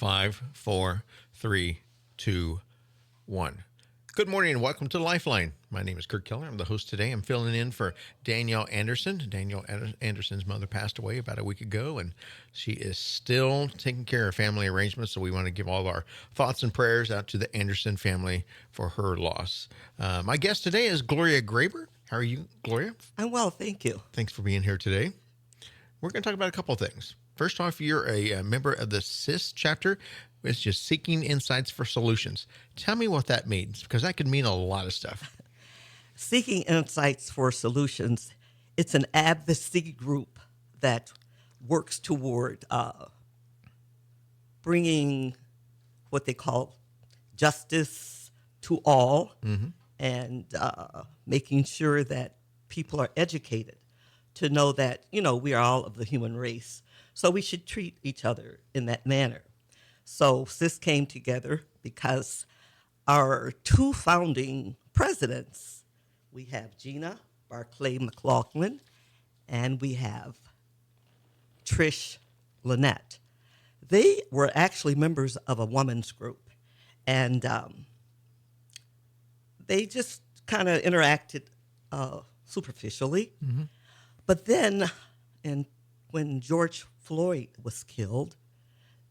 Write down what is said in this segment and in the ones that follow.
5, 4, 3, 2, 1. Good morning and welcome to Lifeline. My name is Kirk Keller. I'm the host today. I'm filling in for Danielle Anderson. Danielle Anderson's mother passed away about a week ago, and she is still taking care of family arrangements. So we want to give all of our thoughts and prayers out to the Anderson family for her loss. My guest today is Gloria Graber. How are you, Gloria? I'm well, thank you. Thanks for being here today. We're going to talk about a couple of things. First off, you're a member of the CIS chapter. It's just Seeking Insights for Solutions. Tell me what that means, because that could mean a lot of stuff. Seeking Insights for Solutions, it's an advocacy group that works toward bringing what they call justice to all and making sure that people are educated to know that, we are all of the human race. So we should treat each other in that manner. So CIS came together because our two founding presidents, we have Gina Barclay McLaughlin and we have Trish Lynette. They were actually members of a women's group, and they just kind of interacted superficially. But then, when George Floyd was killed,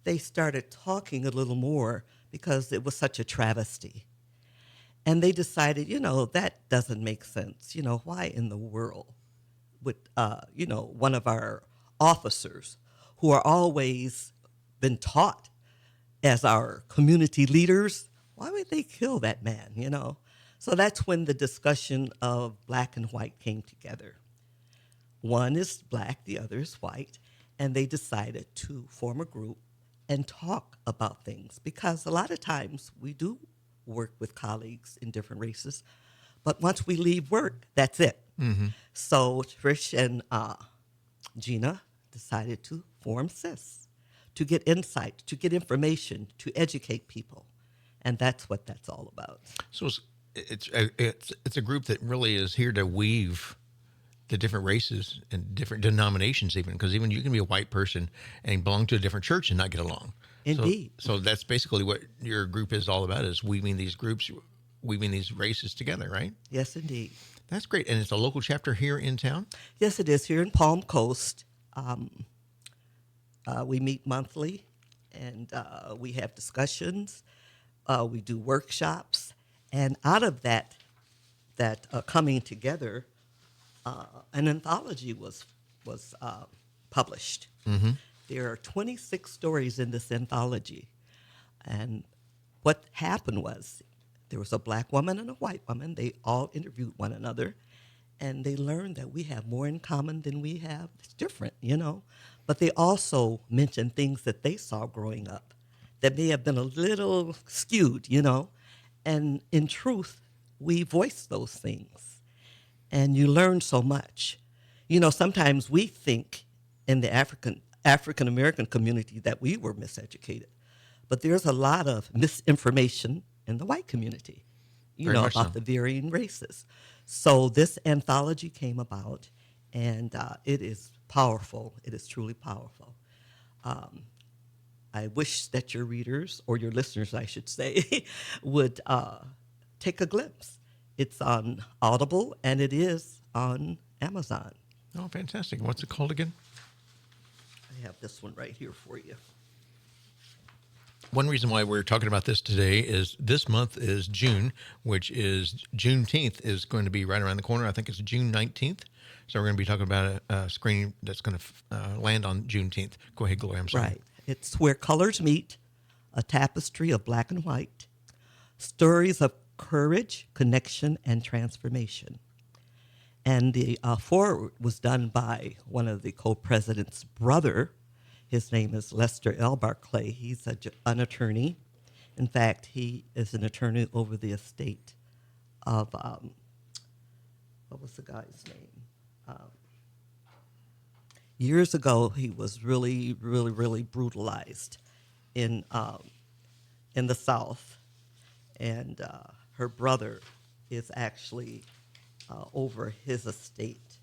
they started talking a little more because it was such a travesty. And they decided, that doesn't make sense. Why in the world would, one of our officers who are always been taught as our community leaders, why would they kill that man, So that's when the discussion of black and white came together. One is black, the other is white, and they decided to form a group and talk about things, because a lot of times we do work with colleagues in different races, but once we leave work, that's it. So Trish and Gina decided to form CIS to get insight, to get information, to educate people, and that's what that's all about. So it's a group that really is here to weave the different races and different denominations, even, because even you can be a white person and belong to a different church and not get along. Indeed. So that's basically what your group is all about, is weaving these groups, weaving these races together, right? Yes, indeed. That's great. And it's a local chapter here in town? Yes, it is here in Palm Coast. We meet monthly, and we have discussions. We do workshops. And out of that coming together, an anthology was published. There are 26 stories in this anthology. And what happened was there was a black woman and a white woman. They all interviewed one another, and they learned that we have more in common than we have. It's different, But they also mentioned things that they saw growing up that may have been a little skewed, And in truth, we voice those things. And you learn so much. Sometimes we think in the African American community that we were miseducated. But there's a lot of misinformation in the white community, about the varying races. So this anthology came about, and it is powerful. It is truly powerful. I wish that your readers, or your listeners, I should say, would take a glimpse. It's on Audible, and it is on Amazon. Oh, fantastic. What's it called again? I have this one right here for you. One reason why we're talking about this today is this month is June, which is Juneteenth is going to be right around the corner. I think it's June 19th. So we're going to be talking about a screening that's going to land on Juneteenth. Go ahead, Gloria. I'm sorry. Right. It's Where Colors Meet, a tapestry of black and white, stories of courage, connection, and transformation. And the foreword was done by one of the co-president's brother. His name is Lester L. Barclay. He's an attorney. In fact, he is an attorney over the estate of, what was the guy's name? Years ago, he was really, really, really brutalized in the South. And her brother is actually over his estate.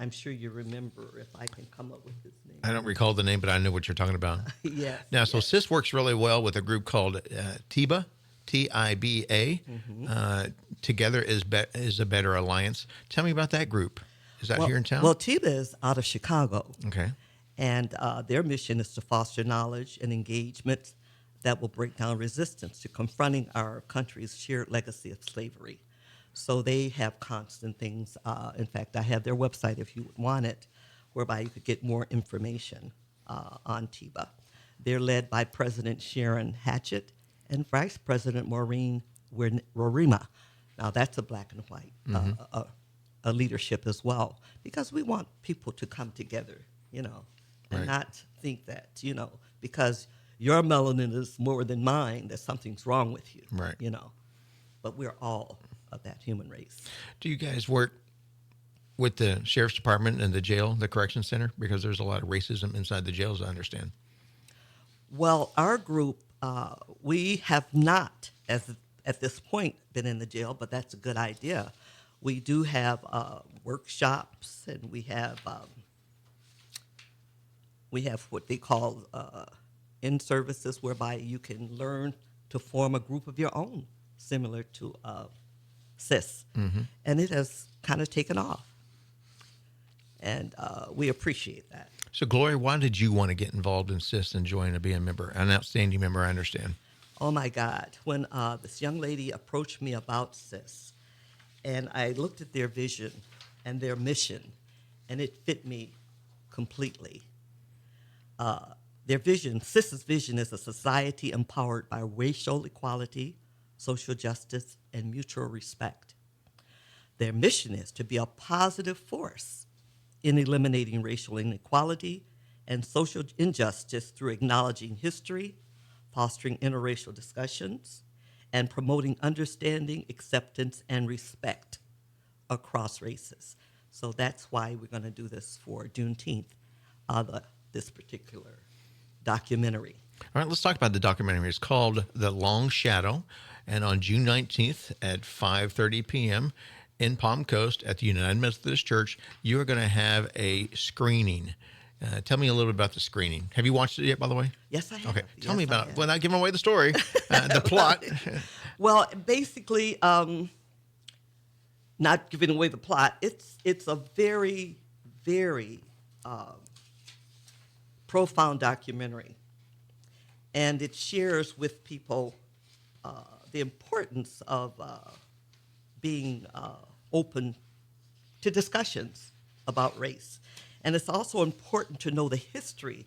I'm sure you remember if I can come up with his name. I don't recall the name, but I know what you're talking about. Yes. Now, so Yes. CIS works really well with a group called TIBA, TIBA. Together is a Better Alliance. Tell me about that group. Is that here in town? Well, TIBA is out of Chicago. Okay. And their mission is to foster knowledge and engagement that will break down resistance to confronting our country's shared legacy of slavery. So they have constant things. In fact, I have their website if you would want it, whereby you could get more information on TIBA. They're led by President Sharon Hatchett and Vice President Maureen Rorima. Now, that's a black and white a leadership as well, because we want people to come together, and Right. not think that, because your melanin is more than mine, that something's wrong with you, Right. But we're all of that human race. Do you guys work with the sheriff's department and the jail, the correction center? Because there's a lot of racism inside the jails, I understand. Well, our group, we have not, at this point, been in the jail, but that's a good idea. We do have workshops, and we have what they call in-services, whereby you can learn to form a group of your own, similar to CIS. And it has kind of taken off. And we appreciate that. So, Gloria, why did you want to get involved in CIS and join and be a member, an outstanding member, I understand? Oh, my God. When this young lady approached me about CIS, and I looked at their vision and their mission, and it fit me completely. Their vision, CIS's vision, is a society empowered by racial equality, social justice, and mutual respect. Their mission is to be a positive force in eliminating racial inequality and social injustice through acknowledging history, fostering interracial discussions, and promoting understanding, acceptance, and respect across races. So that's why we're going to do this for Juneteenth, this particular documentary. All right, let's talk about the documentary. It's called The Long Shadow, and on June 19th at 5:30 p.m. in Palm Coast at the United Methodist Church, you are going to have a screening. Tell me a little bit about the screening. Have you watched it yet, by the way? Yes, I have. Okay, tell Yes, me I about it. have. Without giving away the story, the plot. Well, basically, not giving away the plot, it's a very, very profound documentary. And it shares with people the importance of being open to discussions about race. And it's also important to know the history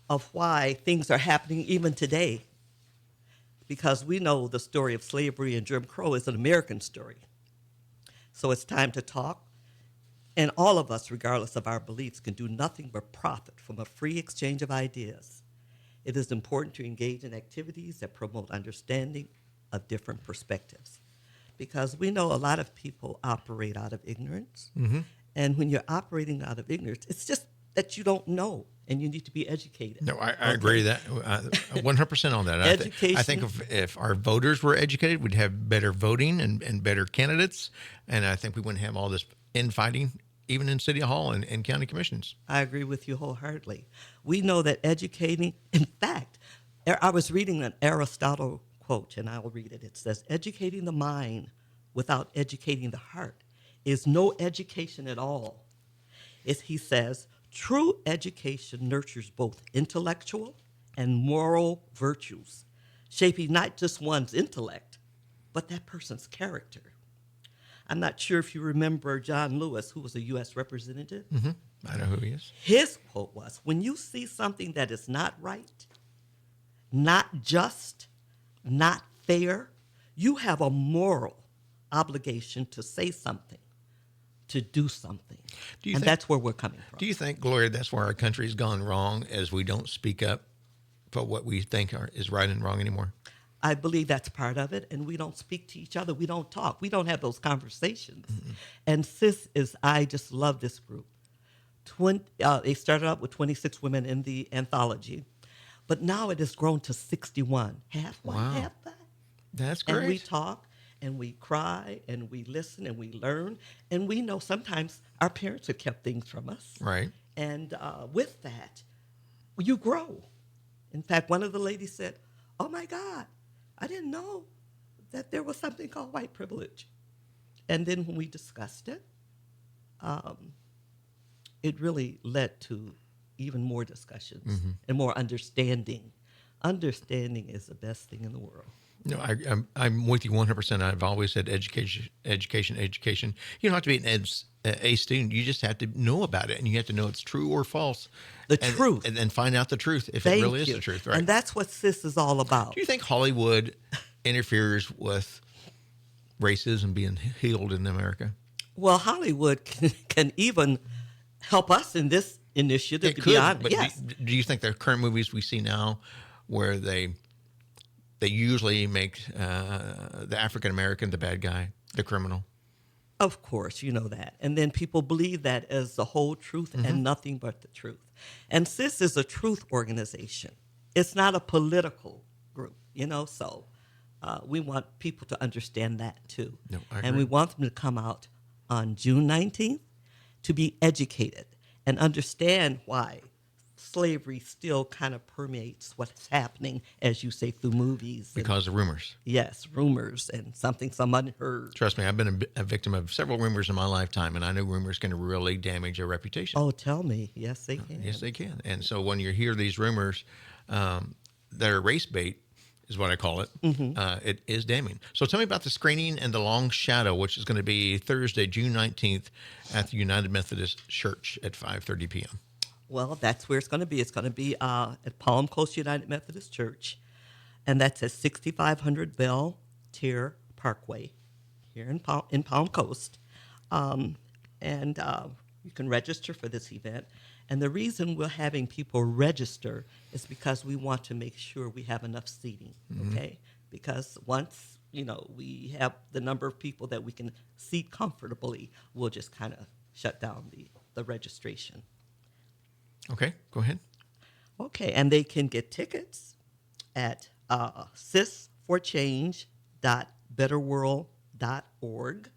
of why things are happening even today, because we know the story of slavery and Jim Crow is an American story. So it's time to talk. And all of us, regardless of our beliefs, can do nothing but profit from a free exchange of ideas. It is important to engage in activities that promote understanding of different perspectives, because we know a lot of people operate out of ignorance. And when you're operating out of ignorance, it's just that you don't know, and you need to be educated. No, I agree that 100% on that. Education. I think if our voters were educated, we'd have better voting and better candidates, and I think we wouldn't have all this infighting, even in City Hall and county commissions. I agree with you wholeheartedly. We know that educating, in fact, I was reading an Aristotle quote, and I will read it. It says, "Educating the mind without educating the heart is no education at all." He says, "True education nurtures both intellectual and moral virtues, shaping not just one's intellect, but that person's character." I'm not sure if you remember John Lewis, who was a U.S. representative. I know who he is. His quote was, "When you see something that is not right, not just, not fair, you have a moral obligation to say something, to do something." And that's where we're coming from. Do you think, Gloria, that's where our country's gone wrong, as we don't speak up for what we think is right and wrong anymore? I believe that's part of it, and we don't speak to each other. We don't talk. We don't have those conversations. And I just love this group. They started out with 26 women in the anthology, but now it has grown to 61. Half white, Wow. half black. That's great. And we talk. and we cry and we listen and we learn. And we know sometimes our parents have kept things from us. Right. And with that, you grow. In fact, one of the ladies said, "Oh my God, I didn't know that there was something called white privilege." And then when we discussed it, it really led to even more discussions and more understanding. Understanding is the best thing in the world. No, I'm with you 100%. I've always said education, education, education. You don't have to be an A student. You just have to know about it, and you have to know it's true or false. The and, truth. And then find out the truth if Thank it really you. is the truth. Right. And that's what CIS is all about. Do you think Hollywood interferes with racism being healed in America? Well, Hollywood can even help us in this initiative, It to could, be honest. but Yes. do you think the current movies we see now, where they usually make the African American the bad guy, the criminal? Of course, you know that. And then people believe that as the whole truth and nothing but the truth. And CIS is a truth organization. It's not a political group, so we want people to understand that too. No, I and agree. we want them to come out on June 19th to be educated and understand why slavery still kind of permeates what's happening, as you say, through movies. Because of rumors. Yes, rumors and something someone heard. Trust me, I've been a victim of several rumors in my lifetime, and I know rumors can really damage a reputation. Oh, tell me. Yes, they can. Yes, they can. And so when you hear these rumors that are race bait, is what I call it, it is damning. So tell me about the screening and the Long Shadow, which is going to be Thursday, June 19th at the United Methodist Church at 5:30 p.m. Well, that's where it's going to be. It's going to be at Palm Coast United Methodist Church, and that's at 6500 Bell Tier Parkway here in Palm Coast. And you can register for this event. And the reason we're having people register is because we want to make sure we have enough seating, okay? Because once, we have the number of people that we can seat comfortably, we'll just kind of shut down the registration. Okay, go ahead. Okay, and they can get tickets at cisforchange.betterworld.org.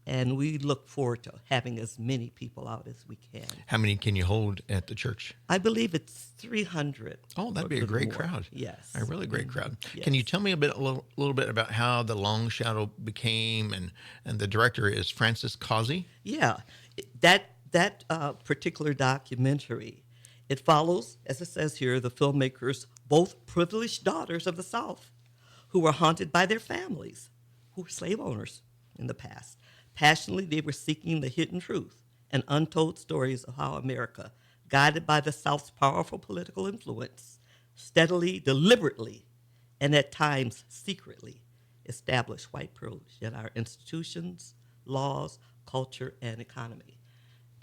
And we look forward to having as many people out as we can. How many can you hold at the church? I believe it's 300. Oh, that'd or be a little great more. crowd. Yes. A really great crowd. Yes. Can you tell me a little bit about how the Long Shadow became, and the director is Francis Causey? Yeah, that particular documentary, it follows, as it says here, the filmmakers, both privileged daughters of the South, who were haunted by their families, who were slave owners in the past. Passionately, they were seeking the hidden truth and untold stories of how America, guided by the South's powerful political influence, steadily, deliberately, and at times secretly, established white privilege in our institutions, laws, culture, and economy.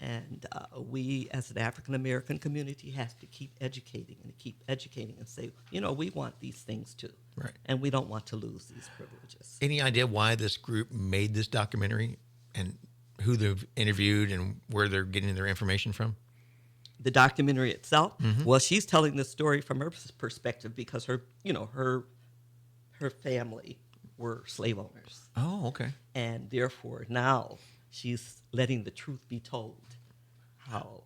And we, as an African-American community, have to keep educating and say, we want these things too. Right. And we don't want to lose these privileges. Any idea why this group made this documentary and who they've interviewed and where they're getting their information from? The documentary itself, well, she's telling the story from her perspective because her family were slave owners. Oh, okay. And therefore now she's letting the truth be told. How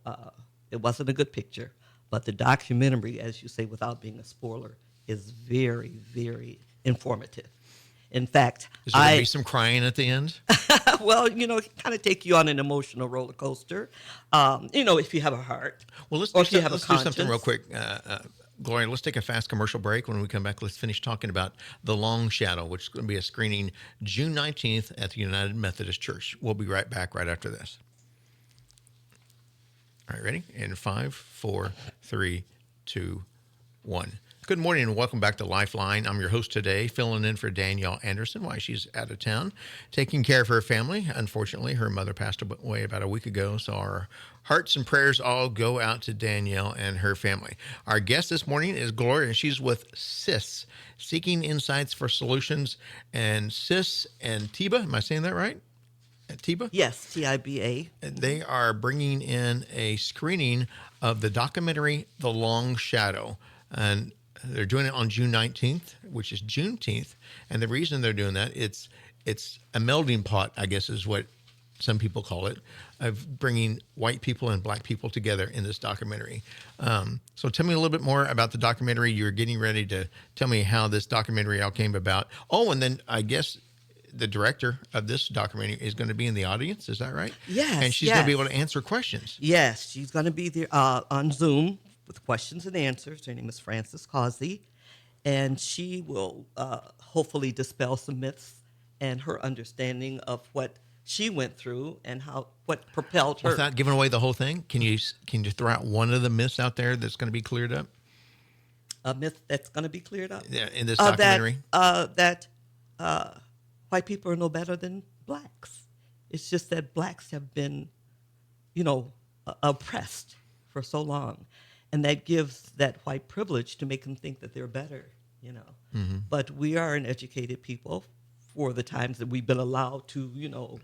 it wasn't a good picture, but the documentary, as you say, without being a spoiler, is very, very informative. In fact, Is there going to be some crying at the end? well, it kind of take you on an emotional roller coaster. If you have a heart, Well, let's or do if you have a something real conscience. quick. Gloria, let's take a fast commercial break. When we come back, let's finish talking about The Long Shadow, which is going to be a screening June 19th at the United Methodist Church. We'll be right back right after this. All right, ready? In 5, 4, 3, 2, 1. Good morning and welcome back to Lifeline. I'm your host today, filling in for Danielle Anderson while she's out of town, taking care of her family. Unfortunately, her mother passed away about a week ago, so our hearts and prayers all go out to Danielle and her family. Our guest this morning is Gloria, and she's with CIS, Seeking Insights for Solutions. And CIS and TIBA, am I saying that right? TIBA? Yes, TIBA. They are bringing in a screening of the documentary The Long Shadow. And they're doing it on June 19th, which is Juneteenth. And the reason they're doing that, it's it's a melding pot, I guess is what some people call it, of bringing white people and black people together in this documentary. So tell me a little bit more about the documentary. You're getting ready to tell me how this documentary all came about. Oh, and then I guess the director of this documentary is going to be in the audience. Is that right? Yes. And she's going to be able to answer questions. Yes, she's going to be there on Zoom with questions and answers. Her name is Frances Causey, and she will hopefully dispel some myths and her understanding of what she went through and what propelled her. Without giving away the whole thing, can you throw out one of the myths out there that's going to be cleared up? A myth that's going to be cleared up? Yeah, in this documentary? That white people are no better than blacks. It's just that blacks have been, oppressed for so long. And that gives that white privilege to make them think that they're better, Mm-hmm. But we are an educated people for the times that we've been allowed to,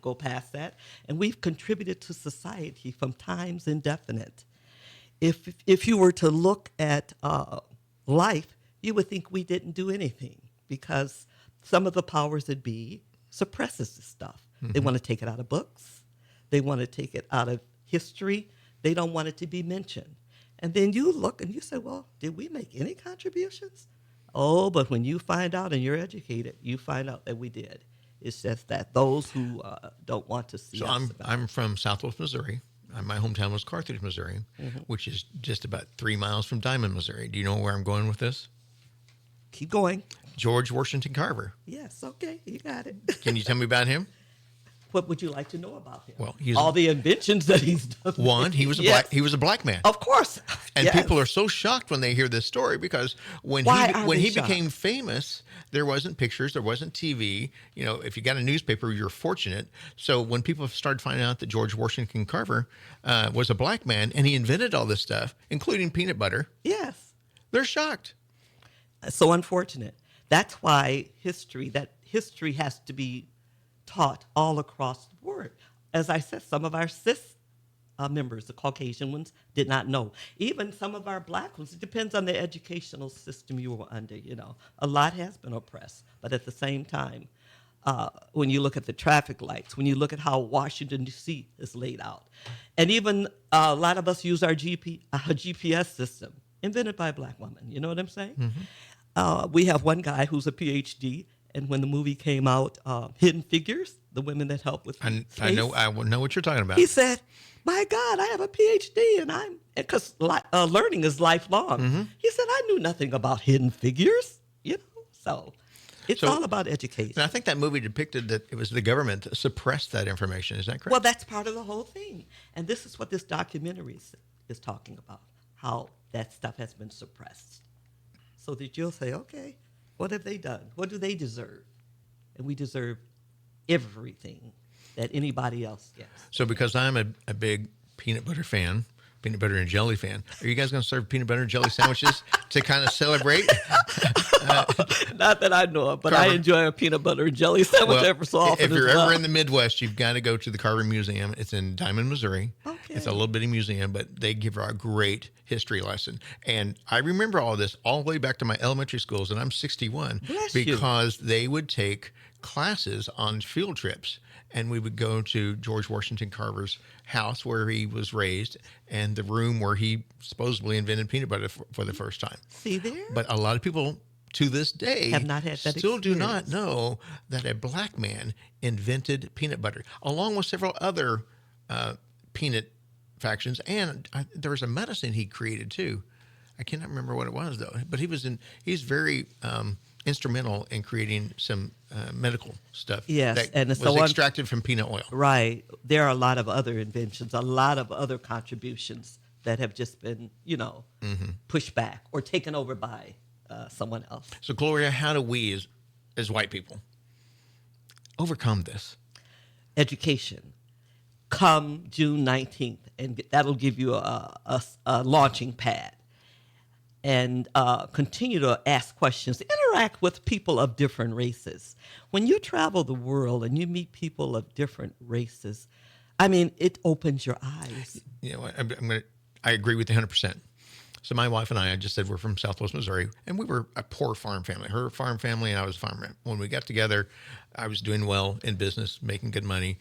go past that. And we've contributed to society from times indefinite. If you were to look at life, you would think we didn't do anything because some of the powers that be suppresses this stuff. Mm-hmm. They want to take it out of books. They want to take it out of history. They don't want it to be mentioned. And then you look and you say, well, did we make any contributions? Oh, but when you find out and you're educated, you find out that we did. It's just that those who don't want to see. So I'm from Southwest Missouri. My hometown was Carthage, Missouri, mm-hmm. which is just about 3 miles from Diamond, Missouri. Do you know where I'm going with this? Keep going. George Washington Carver. Yes, okay, you got it. Can you tell me about him? What would you like to know about him? Well, all the inventions that he's done. One, he was a black man. Of course. And people are so shocked when they hear this story because when he became famous, there wasn't pictures, there wasn't TV. If you got a newspaper, you're fortunate. So when people started finding out that George Washington Carver was a black man and he invented all this stuff, including peanut butter. Yes. They're shocked. So unfortunate. That's why history has to be taught all across the board. As I said, some of our cis members, the Caucasian ones, did not know. Even some of our black ones, it depends on the educational system you were under, A lot has been oppressed. But at the same time, when you look at the traffic lights, when you look at how Washington, D.C. is laid out, and even a lot of us use our GPS system, invented by a black woman, you know what I'm saying? Mm-hmm. We have one guy who's a PhD, and when the movie came out, Hidden Figures, the women that help with I know what you're talking about. He said, my God, I have a PhD, because learning is lifelong. Mm-hmm. He said, I knew nothing about Hidden Figures, so it's all about education. And I think that movie depicted that it was the government that suppressed that information. Is that correct? Well, that's part of the whole thing. And this is what this documentary is talking about, how that stuff has been suppressed. So that you'll say, okay, what have they done? What do they deserve? And we deserve everything that anybody else gets. So because I'm a big peanut butter and jelly fan, are you guys going to serve peanut butter and jelly sandwiches to kind of celebrate? Not that I know of, but Carver. I enjoy a peanut butter and jelly sandwich ever so often. If you're ever in the Midwest, you've got to go to the Carver Museum. It's in Diamond, Missouri. Okay. It's a little bitty museum, but they give a great history lesson. And I remember all this all the way back to my elementary schools, and I'm 61, because they would take classes on field trips. And we would go to George Washington Carver's house where he was raised and the room where he supposedly invented peanut butter for the first time. See there? But a lot of people to this day have not had that still do not know that a black man invented peanut butter, along with several other peanut factions. And there was a medicine he created too. I cannot remember what it was though. But he's very instrumental in creating some medical stuff. Yes, that was extracted from peanut oil. Right. There are a lot of other inventions, a lot of other contributions that have just been, mm-hmm. pushed back or taken over by someone else. So, Gloria, how do we, as white people, overcome this? Education. Come June 19th, and that'll give you a launching pad. And continue to ask questions, interact with people of different races. When you travel the world and you meet people of different races, it opens your eyes. I agree with you 100%. So my wife and I just said we're from Southwest Missouri, and we were a poor farm family. Her farm family, and I was a farmer. When we got together, I was doing well in business, making good money,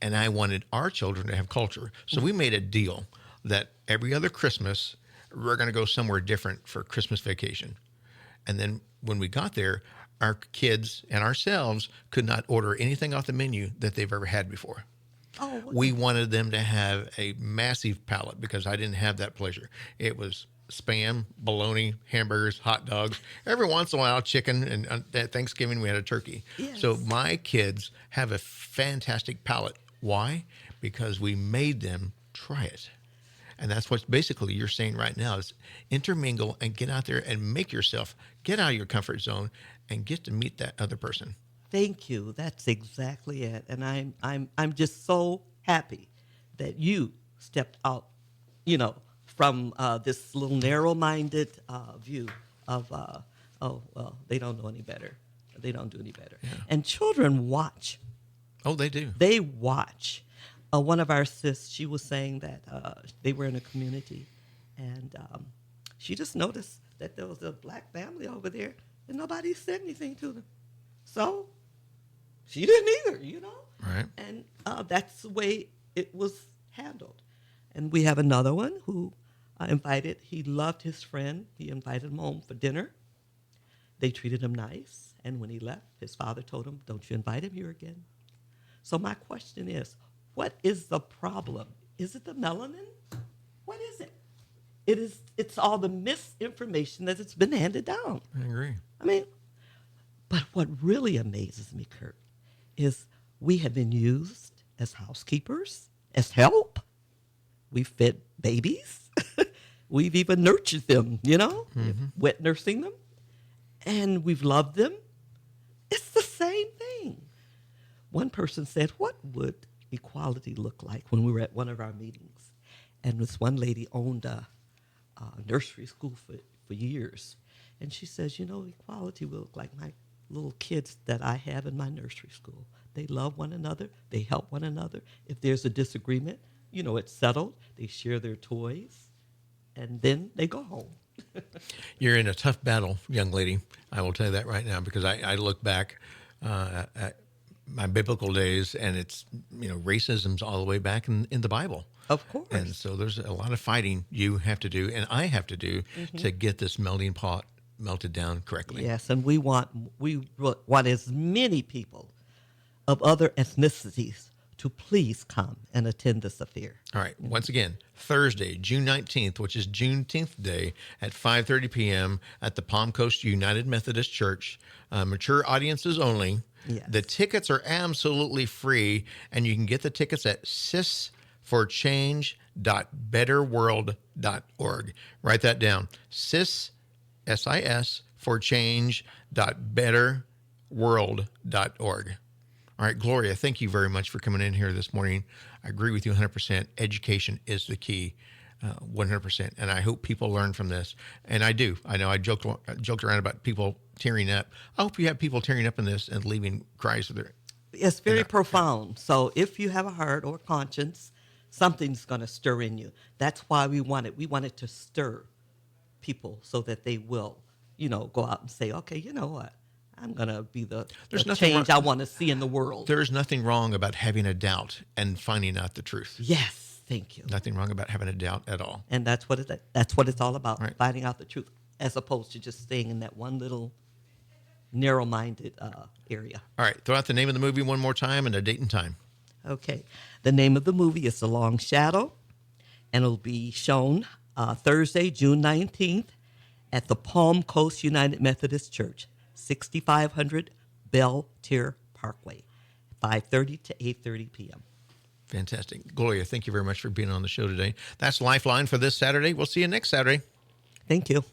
and I wanted our children to have culture. So we made a deal that every other Christmas, we're going to go somewhere different for Christmas vacation. And then when we got there, our kids and ourselves could not order anything off the menu that they've ever had before. Oh, We wanted them to have a massive palate because I didn't have that pleasure. It was spam, bologna, hamburgers, hot dogs. Every once in a while, chicken. And at Thanksgiving, we had a turkey. yes. So my kids have a fantastic palate. Why? Because we made them try it. And that's what basically you're saying right now is intermingle and get out there and make yourself get out of your comfort zone and get to meet that other person. Thank you. That's exactly it. And I'm just so happy that you stepped out, from this little narrow-minded view of, oh well, they don't know any better. They don't do any better. Yeah. And children watch. Oh, they do. They watch. One of our sis, she was saying that they were in a community, and she just noticed that there was a black family over there, and nobody said anything to them. So she didn't either. Right. And that's the way it was handled. And we have another one who invited, he loved his friend. He invited him home for dinner. They treated him nice. And when he left, his father told him, don't you invite him here again. So my question is, what is the problem? Is it the melanin? What is it? It's all the misinformation that it's been handed down. I agree. I mean, but what really amazes me, Kurt, is we have been used as housekeepers, as help. We've fed babies. We've even nurtured them, wet nursing them. And we've loved them. It's the same thing. One person said, what would equality look like when we were at one of our meetings? And this one lady owned a nursery school for years. And she says, equality will look like my little kids that I have in my nursery school. They love one another. They help one another. If there's a disagreement, it's settled. They share their toys, and then they go home. You're in a tough battle, young lady. I will tell you that right now because I look back at my biblical days, and it's, racism's all the way back in the Bible. Of course. And so there's a lot of fighting you have to do, and I have to do to get this melting pot melted down correctly. Yes, and we want as many people of other ethnicities to please come and attend this affair. All right. Once again, Thursday, June 19th, which is Juneteenth Day at 5:30 p.m. at the Palm Coast United Methodist Church. Mature audiences only. Yes. The tickets are absolutely free, and you can get the tickets at sisforchange.betterworld.org. Write that down. SIS for change.betterworld.org. All right, Gloria, thank you very much for coming in here this morning. I agree with you 100%. Education is the key, 100%. And I hope people learn from this. And I do. I know I joked around about people tearing up. I hope you have people tearing up in this and leaving cries of their. It's very profound. So if you have a heart or conscience, something's going to stir in you. That's why we want it. We want it to stir people so that they will, go out and say, okay, you know what? I'm going to be the change I want to see in the world. There's nothing wrong about having a doubt and finding out the truth. Yes, thank you. Nothing wrong about having a doubt at all. And that's what it's all about, Right. finding out the truth, as opposed to just staying in that one little narrow-minded area. All right, throw out the name of the movie one more time and a date and time. Okay. The name of the movie is The Long Shadow, and it'll be shown Thursday, June 19th at the Palm Coast United Methodist Church, 6500 Beltier Parkway, 5:30 to 8:30 p.m. Fantastic. Gloria, thank you very much for being on the show today. That's Lifeline for this Saturday. We'll see you next Saturday. Thank you.